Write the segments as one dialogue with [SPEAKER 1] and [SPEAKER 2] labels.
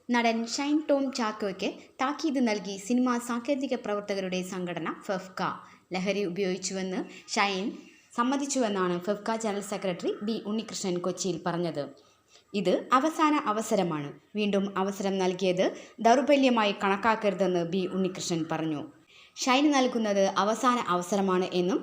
[SPEAKER 1] നടൻ ഷൈൻ ടോം ചാക്കോയ്ക്ക് താക്കീത് നൽകി സിനിമാ സാങ്കേതിക പ്രവർത്തകരുടെ സംഘടന ഫെഫ്ക. ലഹരി ഉപയോഗിച്ചുവെന്ന് ഷൈൻ സമ്മതിച്ചുവെന്നാണ് FEFKA general secretary B Unnikrishnan കൊച്ചിയിൽ പറഞ്ഞത്. ഇത് അവസാന അവസരമാണ്. വീണ്ടും അവസരം നൽകിയത് ദൗർബല്യമായി കണക്കാക്കരുതെന്ന് ബി ഉണ്ണികൃഷ്ണൻ പറഞ്ഞു. ഷൈന് നൽകുന്നത് അവസാന അവസരമാണ് എന്നും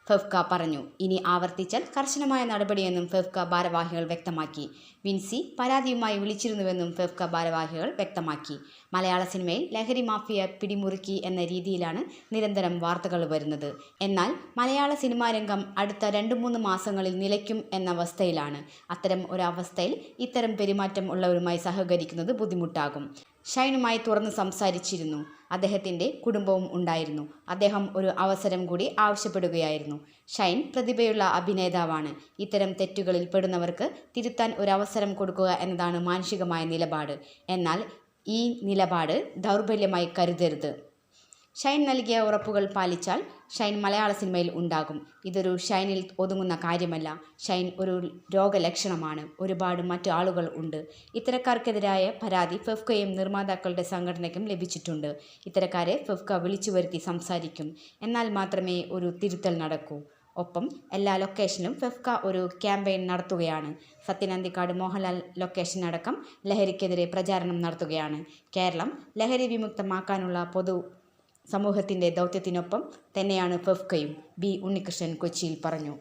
[SPEAKER 1] ഫെഫ്ക പറഞ്ഞു. ഇനി ആവർത്തിച്ചാൽ കർശനമായ നടപടിയെന്നും ഫെഫ്ക ഭാരവാഹികൾ വ്യക്തമാക്കി. വിൻസി പരാതിയുമായി വിളിച്ചിരുന്നുവെന്നും ഫെഫ്ക ഭാരവാഹികൾ വ്യക്തമാക്കി. മലയാള സിനിമയിൽ ലഹരി മാഫിയ പിടിമുറുക്കി എന്ന രീതിയിലാണ് നിരന്തരം വാർത്തകൾ വരുന്നത്. എന്നാൽ മലയാള സിനിമാ രംഗം അടുത്ത 2-3 മാസങ്ങളിൽ നിലയ്ക്കും എന്ന അവസ്ഥയിലാണ്. അത്തരം ഒരവസ്ഥയിൽ ഇത്തരം പെരുമാറ്റം ഉള്ളവരുമായി സഹകരിക്കുന്നത് ബുദ്ധിമുട്ടാകും. ഷൈനുമായി തുറന്ന് സംസാരിച്ചിരുന്നു. അദ്ദേഹത്തിൻ്റെ കുടുംബവും ഉണ്ടായിരുന്നു. അദ്ദേഹം ഒരു അവസരം കൂടി ആവശ്യപ്പെടുകയായിരുന്നു. ഷൈൻ പ്രതിഭയുള്ള അഭിനേതാവാണ്. ഇത്തരം തെറ്റുകളിൽ പെടുന്നവർക്ക് തിരുത്താൻ ഒരു അവസരം കൊടുക്കുക എന്നതാണ് മാനുഷികമായ നിലപാട്. എന്നാൽ ഈ നിലപാട് ദൗർബല്യമായി കരുതരുത്. ഷൈൻ നൽകിയ ഉറപ്പുകൾ പാലിച്ചാൽ ഷൈൻ മലയാള സിനിമയിൽ ഉണ്ടാകും. ഇതൊരു ഷൈനിൽ ഒതുങ്ങുന്ന കാര്യമല്ല. ഷൈൻ ഒരു രോഗലക്ഷണമാണ്. ഒരുപാട് മറ്റു ആളുകൾ ഉണ്ട്. ഇത്തരക്കാർക്കെതിരായ പരാതി ഫെഫ്കയും നിർമ്മാതാക്കളുടെ സംഘടനയ്ക്കും ലഭിച്ചിട്ടുണ്ട്. ഇത്തരക്കാരെ ഫെഫ്ക വിളിച്ചു വരുത്തി സംസാരിക്കും. എന്നാൽ മാത്രമേ ഒരു തിരുത്തൽ നടക്കൂ. ഒപ്പം എല്ലാ ലൊക്കേഷനിലും ഫെഫ്ക ഒരു ക്യാമ്പയിൻ നടത്തുകയാണ്. സത്യൻ അന്തിക്കാട് മോഹൻലാൽ ലൊക്കേഷനടക്കം ലഹരിക്കെതിരെ പ്രചാരണം നടത്തുകയാണ്. കേരളം ലഹരി വിമുക്തമാക്കാനുള്ള പൊതു സമൂഹത്തിൻ്റെ ദൗത്യത്തിനൊപ്പം തന്നെയാണ് ഫെഫ്കയും, ബി ഉണ്ണികൃഷ്ണൻ കൊച്ചിയിൽ പറഞ്ഞു.